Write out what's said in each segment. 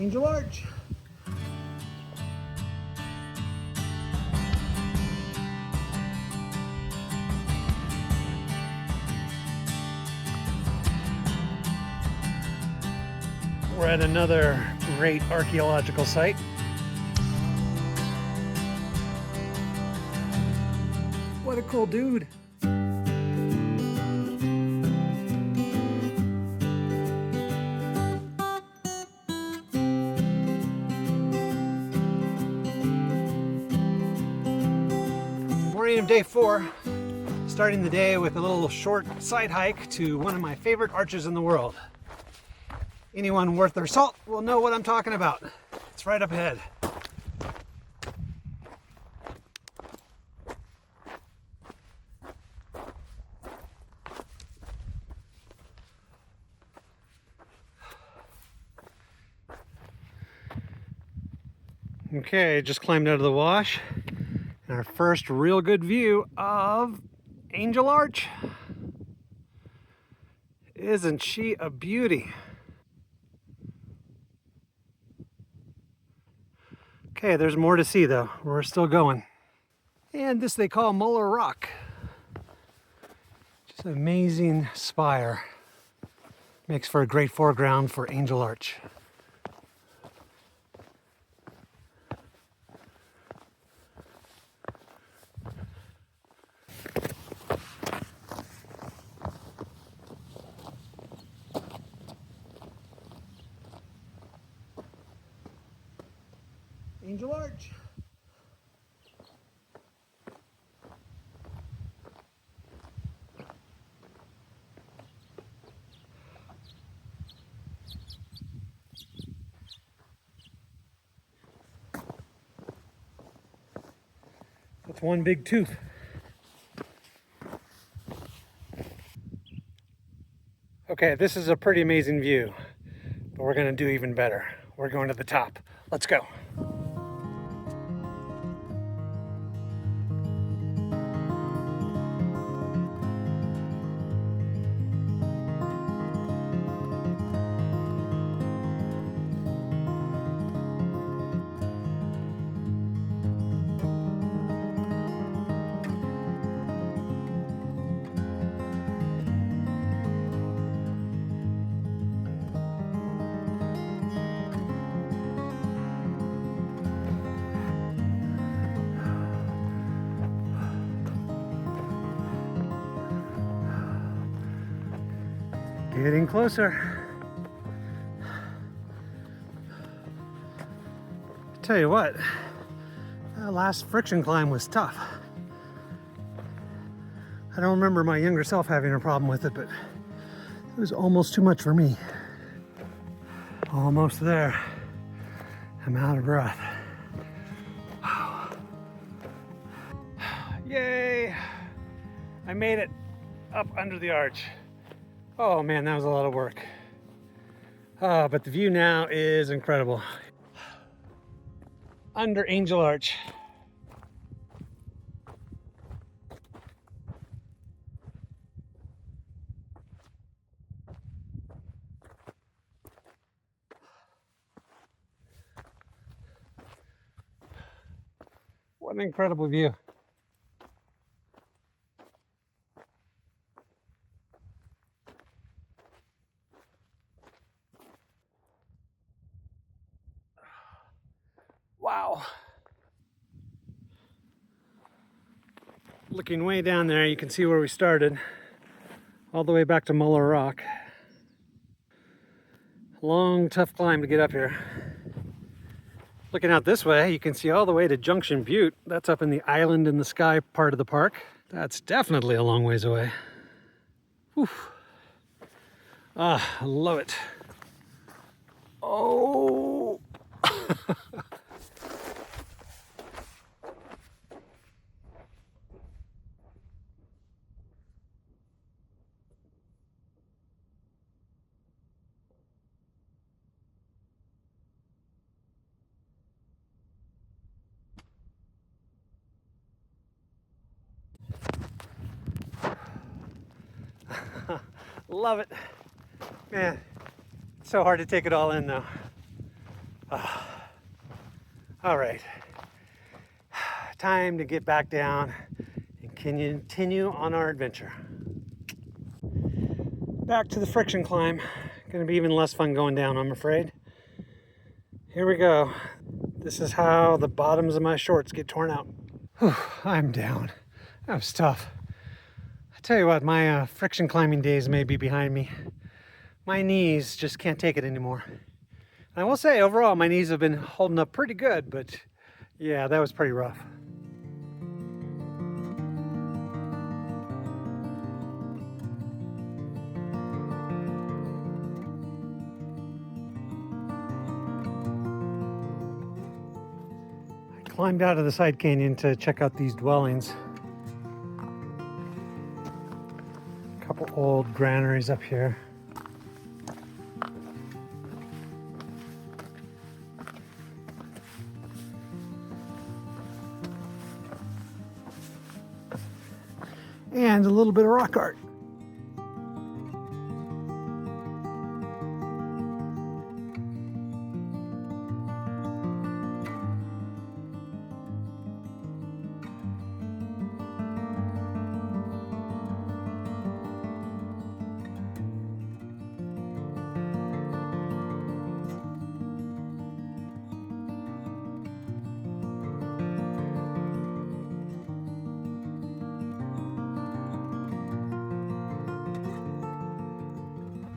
Angel Arch. We're at another great archaeological site. What a cool dude. Morning of day 4. Starting the day with a little short side hike to one of my favorite arches in the world. Anyone worth their salt will know what I'm talking about. It's right up ahead. Okay, just climbed out of the wash. And our first real good view of Angel Arch. Isn't she a beauty? Okay, there's more to see though. We're still going. And this they call Molar Rock. Just an amazing spire. Makes for a great foreground for Angel Arch. Angel Arch. That's one big tooth. Okay, this is a pretty amazing view, but we're gonna do even better. We're going to the top. Let's go. Getting closer. Tell you what, that last friction climb was tough. I don't remember my younger self having a problem with it, but it was almost too much for me. Almost there. I'm out of breath. Wow. Yay! I made it up under the arch. Oh man, that was a lot of work. But the view now is incredible. Under Angel Arch. What an incredible view. Wow. Looking way down there, you can see where we started, all the way back to Molar Rock. Long, tough climb to get up here. Looking out this way, you can see all the way to Junction Butte. That's up in the Island in the Sky part of the park. That's definitely a long ways away. Whew. Ah, I love it. Oh! Love it. Man, it's so hard to take it all in though. All right, time to get back down and continue on our adventure. Back to the friction climb. Gonna be even less fun going down, I'm afraid. Here we go. This is how the bottoms of my shorts get torn out. Whew, I'm down. That was tough. I tell you what, my friction climbing days may be behind me. My knees just can't take it anymore. And I will say, overall, my knees have been holding up pretty good, but yeah, that was pretty rough. I climbed out of the side canyon to check out these dwellings. A couple old granaries up here. And a little bit of rock art.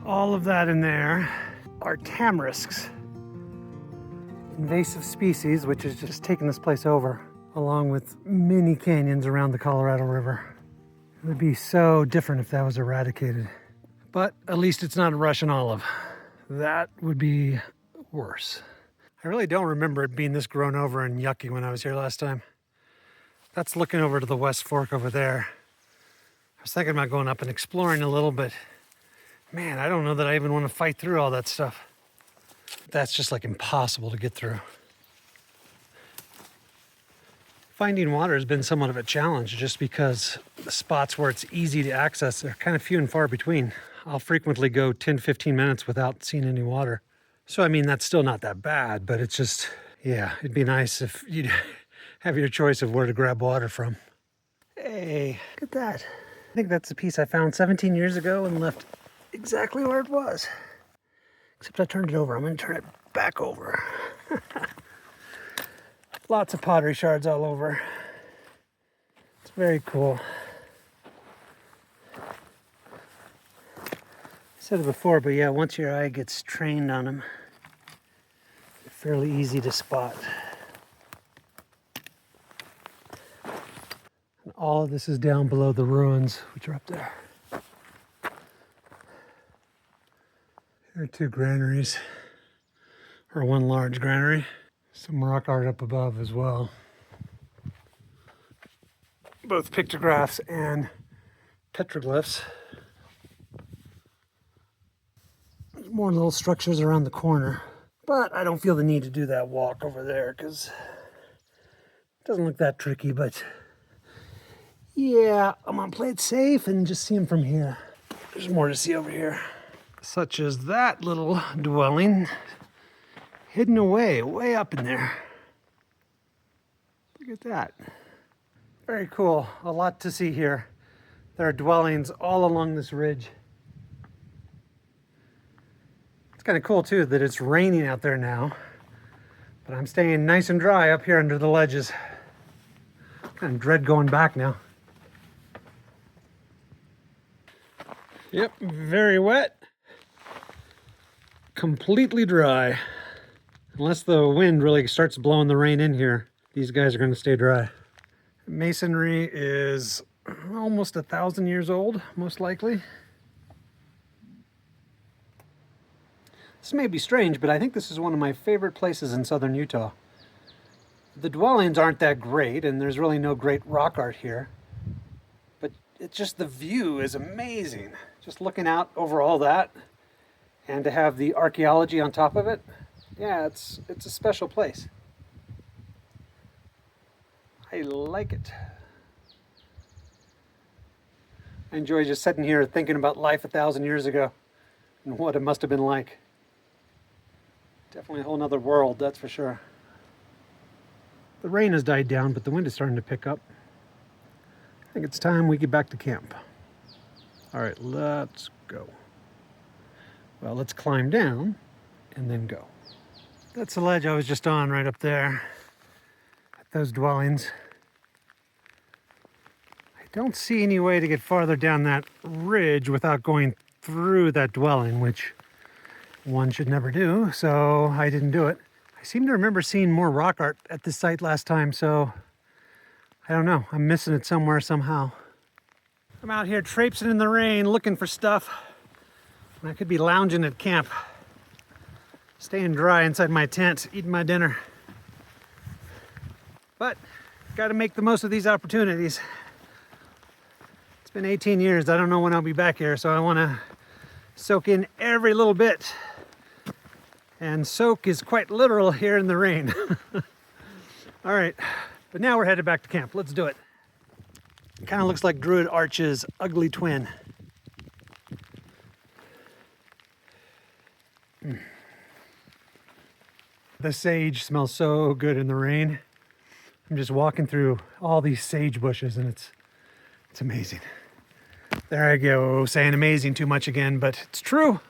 All of that in there are tamarisks, invasive species, which is just taking this place over, along with many canyons around the Colorado River. It would be so different if that was eradicated. But at least it's not a Russian olive. That would be worse. I really don't remember it being this grown over and yucky when I was here last time. That's looking over to the West Fork over there. I was thinking about going up and exploring a little bit. Man, I don't know that I even want to fight through all that stuff. That's just like impossible to get through. Finding water has been somewhat of a challenge just because the spots where it's easy to access are kind of few and far between. I'll frequently go 10, 15 minutes without seeing any water. So, I mean, that's still not that bad, but it's just, yeah, it'd be nice if you'd have your choice of where to grab water from. Hey, look at that. I think that's a piece I found 17 years ago and left exactly where it was. Except I turned it over. I'm going to turn it back over. Lots of pottery shards all over. It's very cool. I said it before, but yeah, once your eye gets trained on them, they're fairly easy to spot. And all of this is down below the ruins, which are up there. Here are two granaries, or one large granary. Some rock art up above as well. Both pictographs and petroglyphs. There's more little structures around the corner, but I don't feel the need to do that walk over there because it doesn't look that tricky, but yeah, I'm gonna play it safe and just see them from here. There's more to see over here. Such as that little dwelling hidden away, way up in there. Look at that. Very cool. A lot to see here. There are dwellings all along this ridge. It's kind of cool too that it's raining out there now, but I'm staying nice and dry up here under the ledges. Kind of dread going back now. Yep, very wet. Completely dry. Unless the wind really starts blowing the rain in here, these guys are going to stay dry. Masonry is almost 1,000 years old, most likely. This may be strange, but I think this is one of my favorite places in southern Utah. The dwellings aren't that great, and there's really no great rock art here. But it's just the view is amazing. Just looking out over all that. And to have the archaeology on top of it, yeah, it's a special place. I like it. I enjoy just sitting here thinking about life 1,000 years ago and what it must have been like. Definitely a whole nother world, that's for sure. The rain has died down, but the wind is starting to pick up. I think it's time we get back to camp. All right, let's go. Well, let's climb down and then go. That's the ledge I was just on right up there at those dwellings. I don't see any way to get farther down that ridge without going through that dwelling, which one should never do, so I didn't do it. I seem to remember seeing more rock art at this site last time, so I don't know. I'm missing it somewhere, somehow. I'm out here traipsing in the rain, looking for stuff. And I could be lounging at camp, staying dry inside my tent, eating my dinner. But, gotta make the most of these opportunities. It's been 18 years, I don't know when I'll be back here, so I wanna soak in every little bit. And soak is quite literal here in the rain. All right, but now we're headed back to camp. Let's do it. It kind of looks like Druid Arch's ugly twin. The sage smells so good in the rain. I'm just walking through all these sage bushes and it's amazing. There I go, saying amazing too much again, but it's true.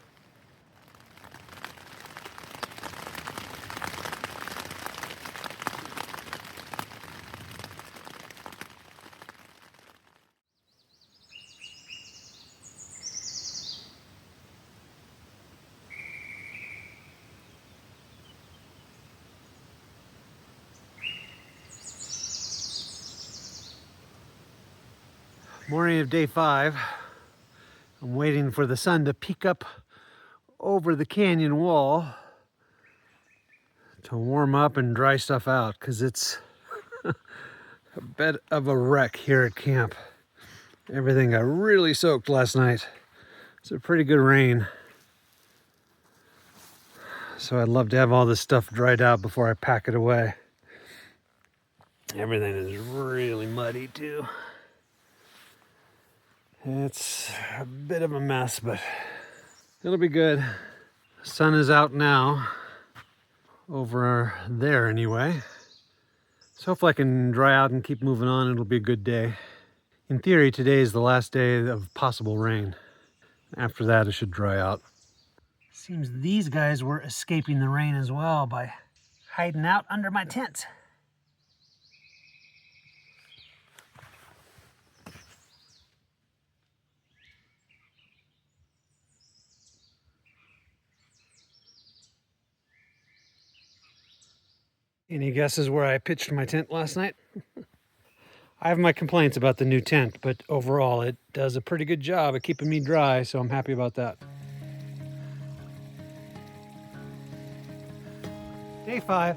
Morning of day 5. I'm waiting for the sun to peek up over the canyon wall to warm up and dry stuff out, because it's a bit of a wreck here at camp. Everything got really soaked last night. It's a pretty good rain. So I'd love to have all this stuff dried out before I pack it away. Everything is really muddy too. It's a bit of a mess, but it'll be good. The sun is out now, over there anyway. So hopefully I can dry out and keep moving on. It'll be a good day. In theory, today is the last day of possible rain. After that, it should dry out. Seems these guys were escaping the rain as well by hiding out under my tent. Any guesses where I pitched my tent last night? I have my complaints about the new tent, but overall it does a pretty good job at keeping me dry, so I'm happy about that. Day 5.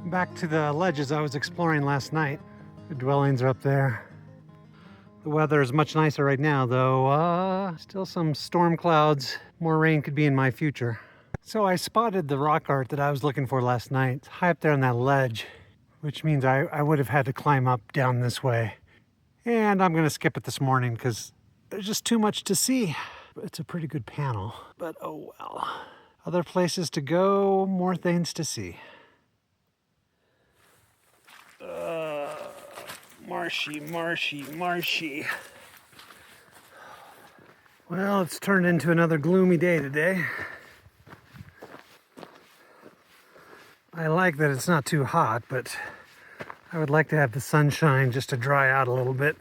Back to the ledges I was exploring last night. The dwellings are up there. The weather is much nicer right now, though still some storm clouds. More rain could be in my future. So I spotted the rock art that I was looking for last night. It's high up there on that ledge, which means I would have had to climb up down this way. And I'm gonna skip it this morning because there's just too much to see. It's a pretty good panel, but oh well. Other places to go, more things to see. Marshy, marshy, marshy. Well, it's turned into another gloomy day today. I like that it's not too hot, but I would like to have the sunshine just to dry out a little bit.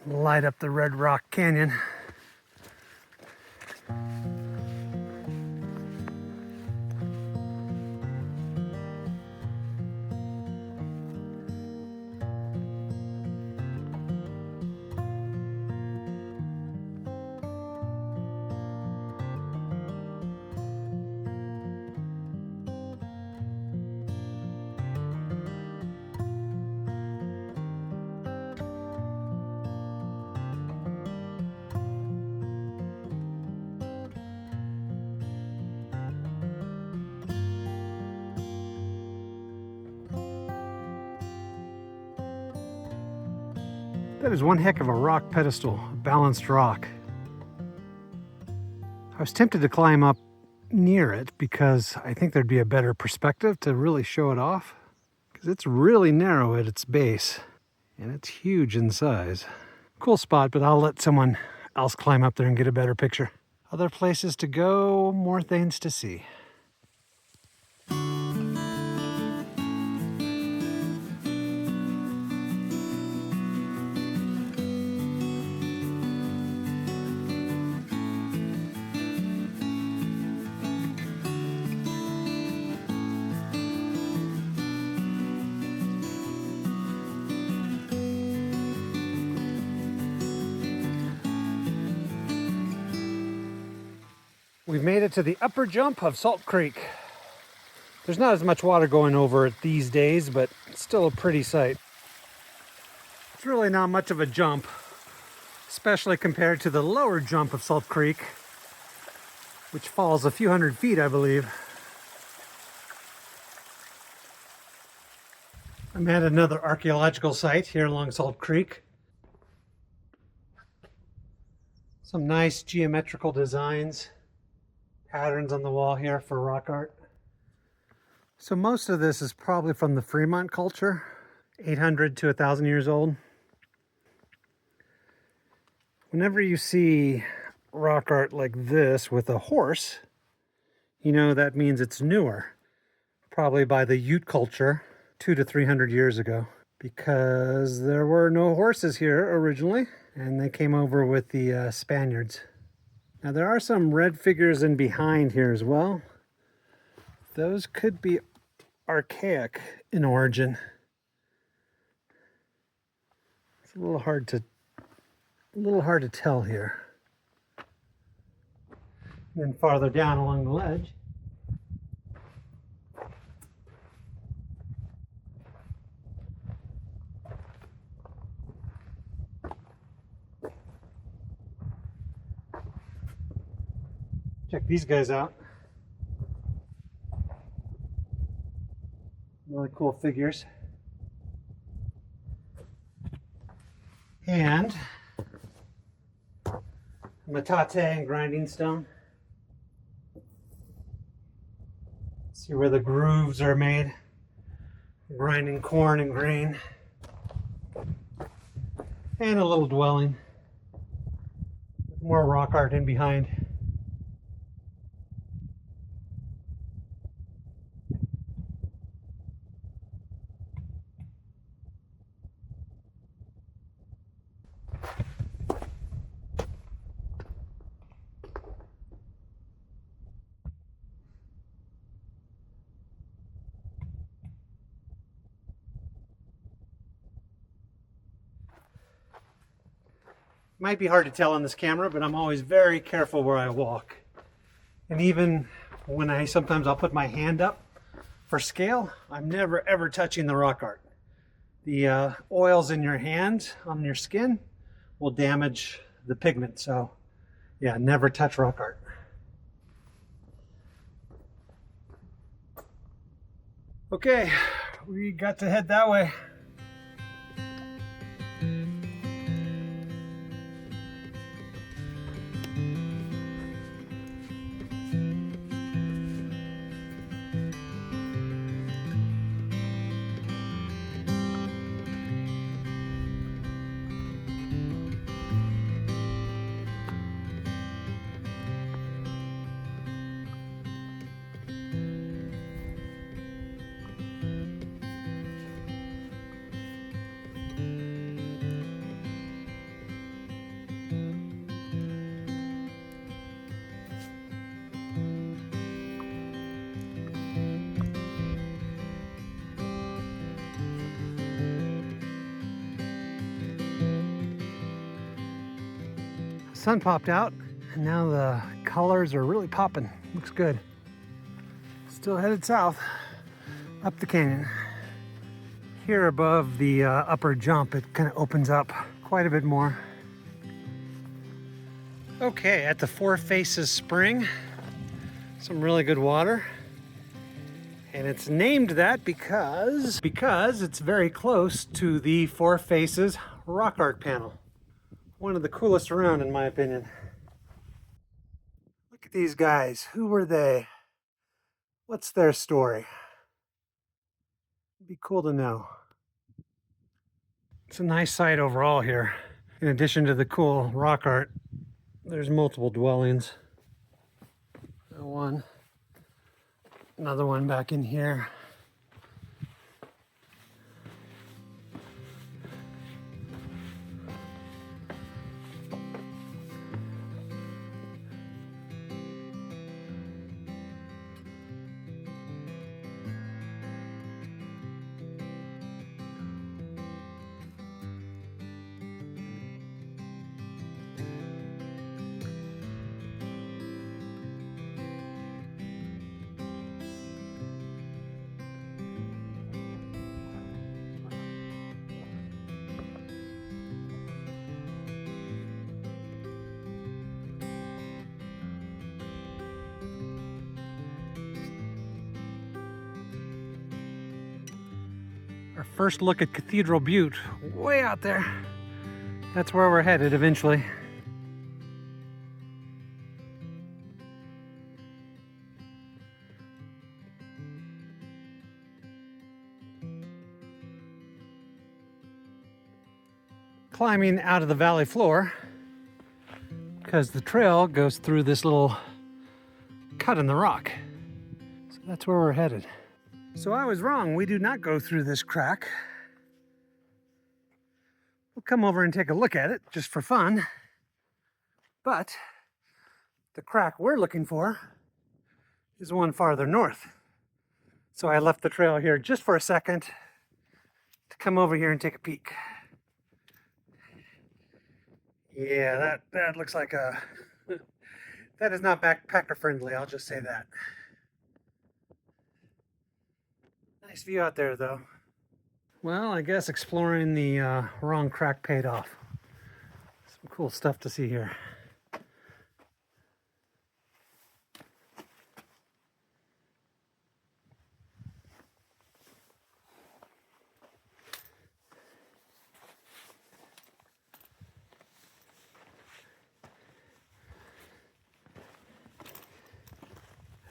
Light up the Red Rock Canyon. That is one heck of a rock pedestal, a balanced rock. I was tempted to climb up near it because I think there'd be a better perspective to really show it off. Because it's really narrow at its base and it's huge in size. Cool spot, but I'll let someone else climb up there and get a better picture. Other places to go, more things to see. We've made it to the upper jump of Salt Creek. There's not as much water going over it these days, but it's still a pretty sight. It's really not much of a jump, especially compared to the lower jump of Salt Creek, which falls a few hundred feet, I believe. I'm at another archaeological site here along Salt Creek. Some nice geometrical designs. Patterns on the wall here for rock art. So most of this is probably from the Fremont culture, 800 to 1,000 years old. Whenever you see rock art like this with a horse, you know that means it's newer, probably by the Ute culture 200 to 300 years ago, because there were no horses here originally, and they came over with the Spaniards. Now there are some red figures in behind here as well. Those could be archaic in origin. It's a little hard to tell here. And then farther down along the ledge, check these guys out. Really cool figures. And metate and grinding stone. See where the grooves are made. Grinding corn and grain. And a little dwelling. More rock art in behind. Might be hard to tell on this camera, but I'm always very careful where I walk. And even when sometimes I'll put my hand up for scale, I'm never ever touching the rock art. The oils in your hand, on your skin, will damage the pigment. So yeah, never touch rock art. Okay, we got to head that way. sun popped out, and now the colors are really popping. Looks good. Still headed south, up the canyon. Here above the upper jump, it kind of opens up quite a bit more. Okay, at the Four Faces Spring, some really good water. And it's named that because it's very close to the Four Faces rock art panel. One of the coolest around, in my opinion. Look at these guys. Who were they? What's their story? It'd be cool to know. It's a nice site overall here. In addition to the cool rock art, there's multiple dwellings. One, another one back in here. Our first look at Cathedral Butte, way out there. That's where we're headed eventually. Climbing out of the valley floor, because the trail goes through this little cut in the rock. So that's where we're headed. So I was wrong, we do not go through this crack. We'll come over and take a look at it, just for fun. But the crack we're looking for is one farther north. So I left the trail here just for a second to come over here and take a peek. Yeah, that looks like a... that is not backpacker friendly, I'll just say that. Nice view out there, though. Well, I guess exploring the wrong crack paid off. Some cool stuff to see here.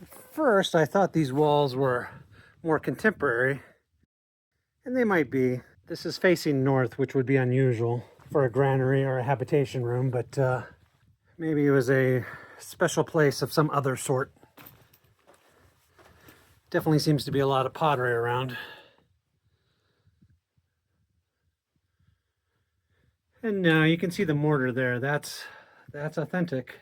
At first, I thought these walls were more contemporary, and they might be. This is facing north, which would be unusual for a granary or a habitation room, but maybe it was a special place of some other sort. Definitely seems to be a lot of pottery around. And now you can see the mortar there. That's authentic.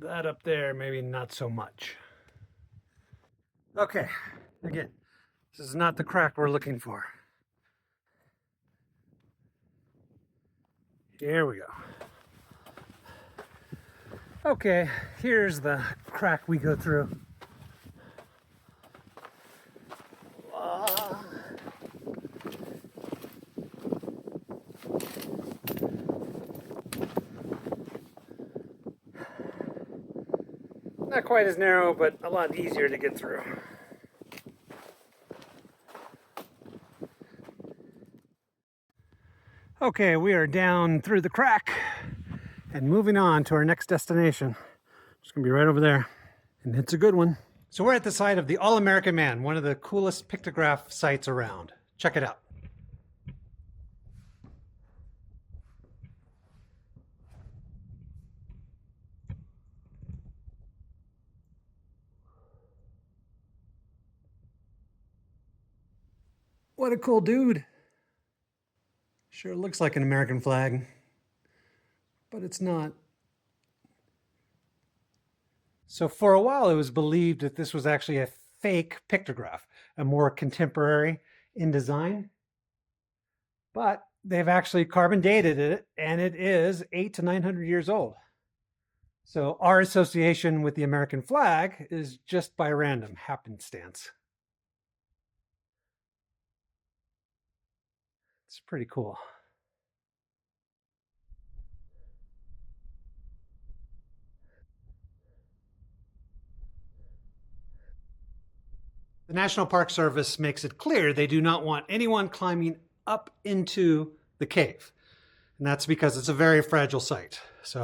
That up there, maybe not so much. Okay, again, this is not the crack we're looking for. Here we go. Okay, here's the crack we go through. Not quite as narrow, but a lot easier to get through. Okay, we are down through the crack and moving on to our next destination. It's gonna be right over there, and it's a good one. So we're at the site of the All-American Man, one of the coolest pictograph sites around. Check it out. What a cool dude. Sure looks like an American flag, but it's not. So for a while it was believed that this was actually a fake pictograph, a more contemporary in design. But they've actually carbon dated it, and it is 800 to 900 years old. So our association with the American flag is just by random happenstance. It's pretty cool. The National Park Service makes it clear they do not want anyone climbing up into the cave. And that's because it's a very fragile site. So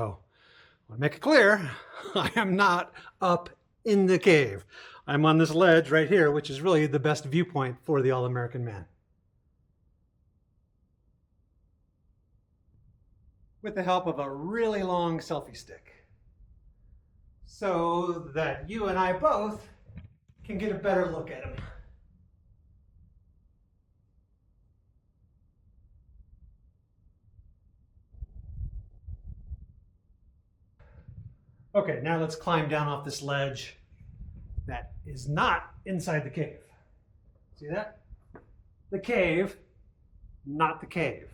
I want to make it clear, I am not up in the cave. I'm on this ledge right here, which is really the best viewpoint for the All-American Man. With the help of a really long selfie stick, so that you and I both can get a better look at him. Okay, now let's climb down off this ledge that is not inside the cave. See that? The cave, not the cave.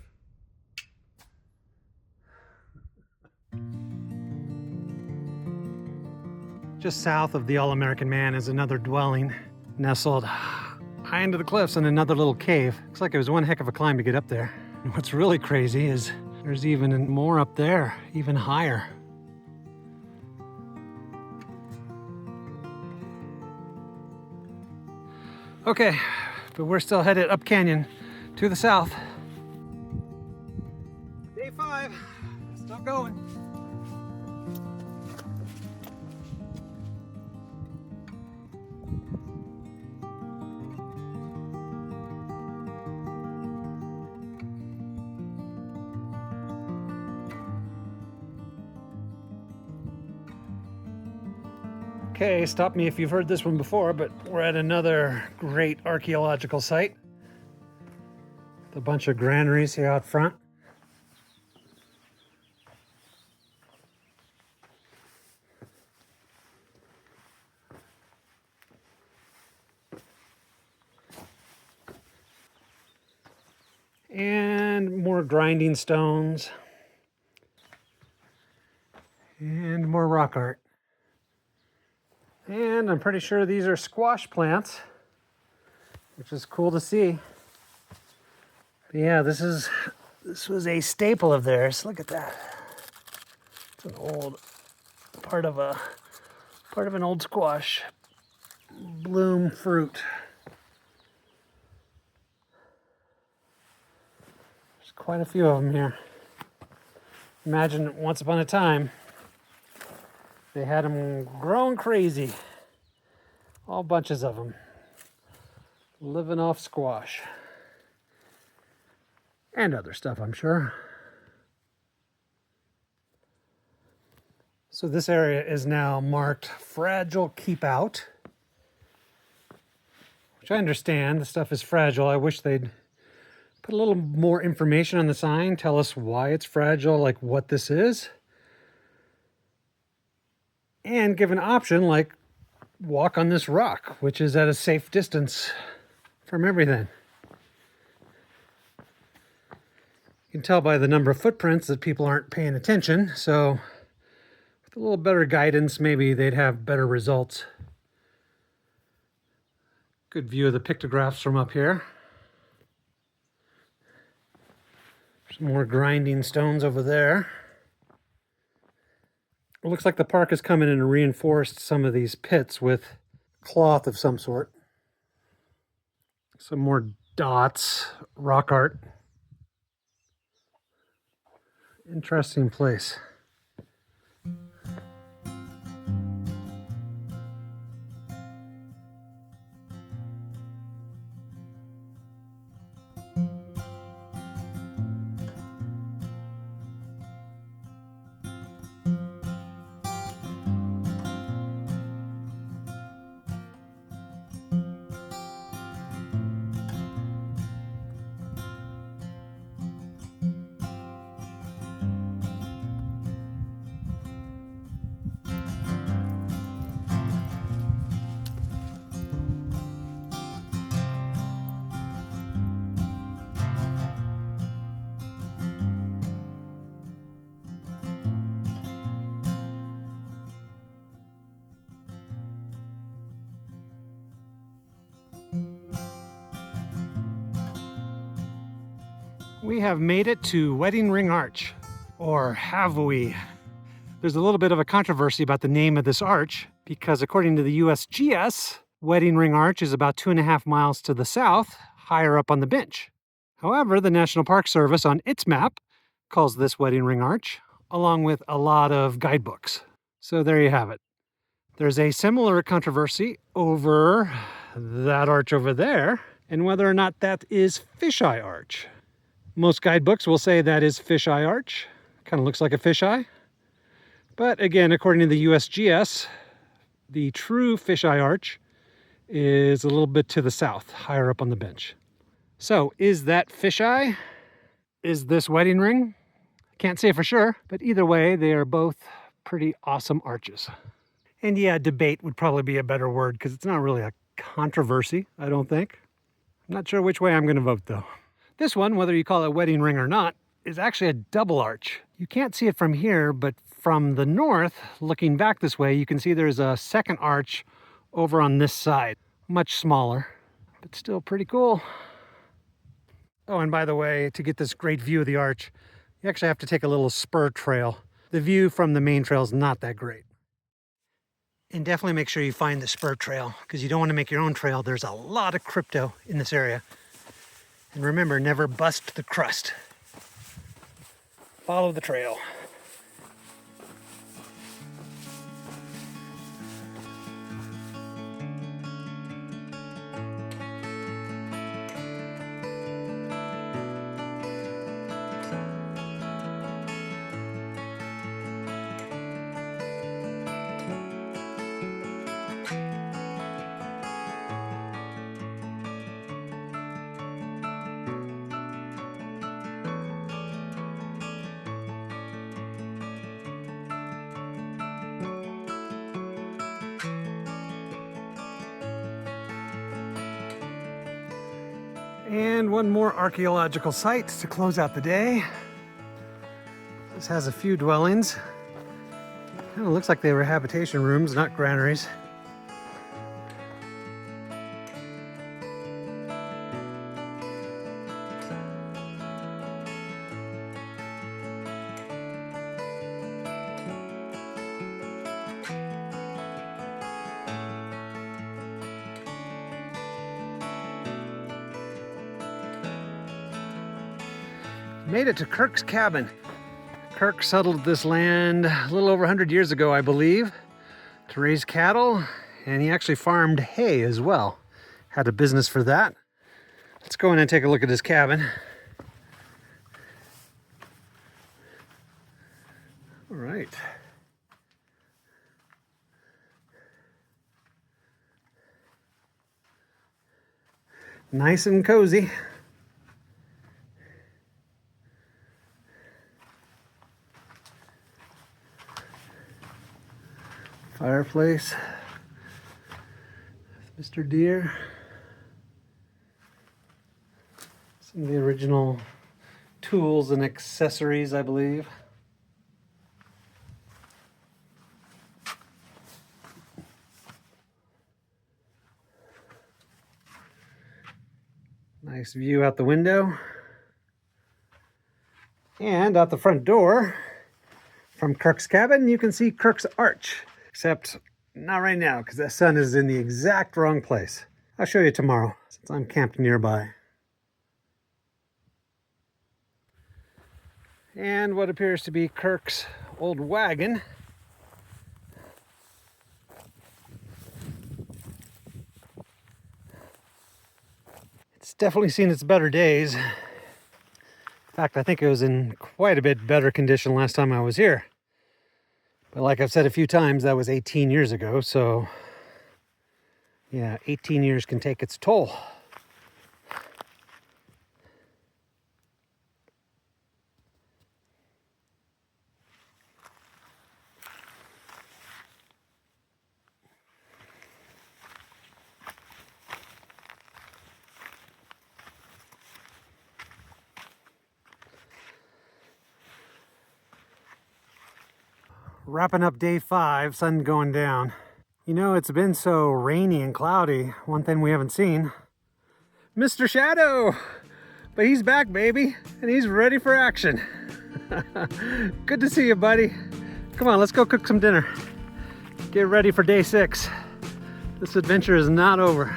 Just south of the All-American Man is another dwelling nestled high into the cliffs in another little cave. Looks like it was one heck of a climb to get up there. And what's really crazy is there's even more up there, even higher. Okay, but we're still headed up canyon to the south. Day 5, still going. Okay, stop me if you've heard this one before, but we're at another great archaeological site. A bunch of granaries here out front. And more grinding stones. And more rock art. And I'm pretty sure these are squash plants, which is cool to see. But yeah, this was a staple of theirs. Look at that. It's an old part of an old squash bloom fruit. There's quite a few of them here. Imagine once upon a time they had them grown crazy. All bunches of them. Living off squash. And other stuff, I'm sure. So this area is now marked Fragile Keep Out. Which I understand, the stuff is fragile. I wish they'd put a little more information on the sign, tell us why it's fragile, like what this is. And give an option like walk on this rock, which is at a safe distance from everything. You can tell by the number of footprints that people aren't paying attention, so with a little better guidance, maybe they'd have better results. Good view of the pictographs from up here. Some more grinding stones over there. It looks like the park has come in and reinforced some of these pits with cloth of some sort. Some more dots, rock art. Interesting place. We have made it to Wedding Ring Arch, or have we? There's a little bit of a controversy about the name of this arch because according to the USGS, Wedding Ring Arch is about 2.5 miles to the south, higher up on the bench. However, the National Park Service on its map calls this Wedding Ring Arch, along with a lot of guidebooks. So there you have it. There's a similar controversy over that arch over there and whether or not that is Fisheye Arch. Most guidebooks will say that is Fisheye Arch. Kind of looks like a fisheye. But again, according to the USGS, the true Fisheye Arch is a little bit to the south, higher up on the bench. So is that fisheye? Is this wedding ring? Can't say for sure, but either way, they are both pretty awesome arches. And yeah, debate would probably be a better word because it's not really a controversy, I don't think. I'm not sure which way I'm going to vote though. This one, whether you call it wedding ring or not, is actually a double arch. You can't see it from here, but from the north, looking back this way, you can see there's a second arch over on this side. Much smaller, but still pretty cool. Oh, and by the way, to get this great view of the arch, you actually have to take a little spur trail. The view from the main trail is not that great. And definitely make sure you find the spur trail because you don't want to make your own trail. There's a lot of crypto in this area. And remember, never bust the crust. Follow the trail. And one more archaeological site to close out the day. This has a few dwellings. Kind of looks like they were habitation rooms, not granaries. Made it to Kirks Cabin. Kirk settled this land a little over 100 years ago, I believe, to raise cattle, and he actually farmed hay as well. Had a business for that. Let's go in and take a look at his cabin. All right. Nice and cozy. Fireplace, Mr. Deer. Some of the original tools and accessories, I believe. Nice view out the window. And out the front door from Kirk's Cabin, you can see Kirk's Arch. Except not right now, because the sun is in the exact wrong place. I'll show you tomorrow, since I'm camped nearby. And what appears to be Kirk's old wagon. It's definitely seen its better days. In fact, I think it was in quite a bit better condition last time I was here. But like I've said a few times, that was 18 years ago, so yeah, 18 years can take its toll. Wrapping up day 5, sun going down. You know, it's been so rainy and cloudy. One thing we haven't seen, Mr. Shadow! But he's back, baby, and he's ready for action. Good to see you, buddy. Come on, let's go cook some dinner. Get ready for day 6. This adventure is not over.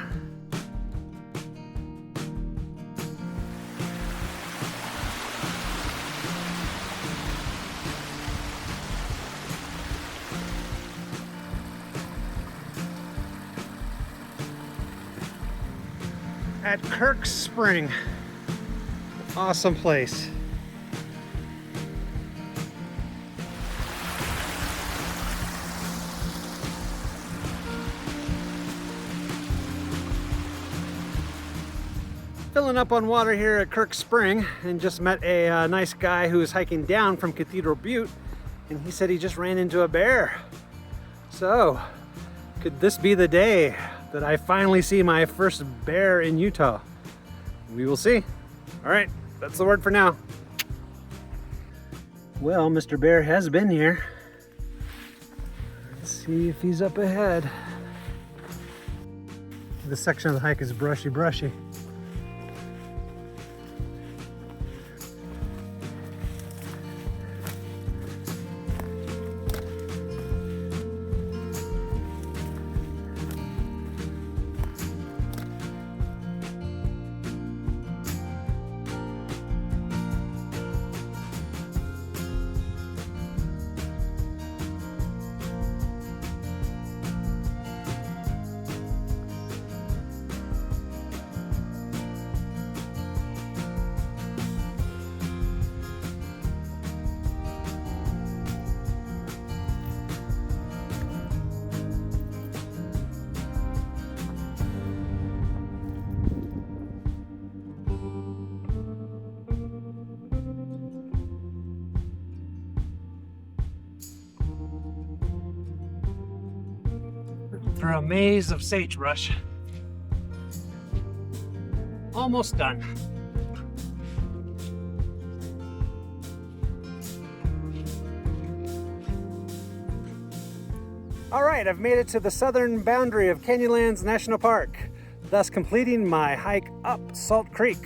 At Kirks Spring. Awesome place. Filling up on water here at Kirk Spring, and just met a nice guy who was hiking down from Cathedral Butte, and he said he just ran into a bear. So, could this be the day that I finally see my first bear in Utah? We will see. All right, that's the word for now. Well, Mr. Bear has been here. Let's see if he's up ahead. This section of the hike is brushy. Through a maze of sagebrush. Almost done. All right, I've made it to the southern boundary of Canyonlands National Park, thus completing my hike up Salt Creek.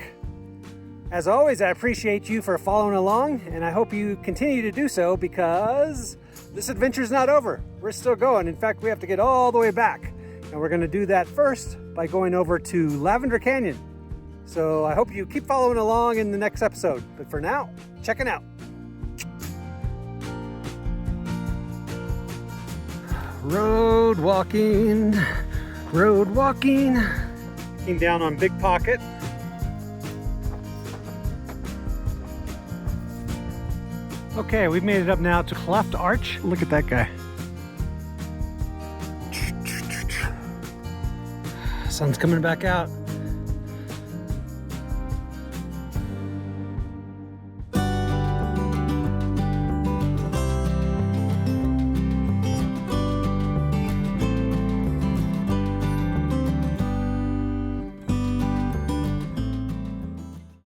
As always, I appreciate you for following along, and I hope you continue to do so, because this adventure's not over. We're still going. In fact, we have to get all the way back. And we're gonna do that first by going over to Lavender Canyon. So I hope you keep following along in the next episode. But for now, check it out. Road walking. Looking down on Big Pocket. Okay, we've made it up now to Cleft Arch. Look at that guy. Sun's coming back out.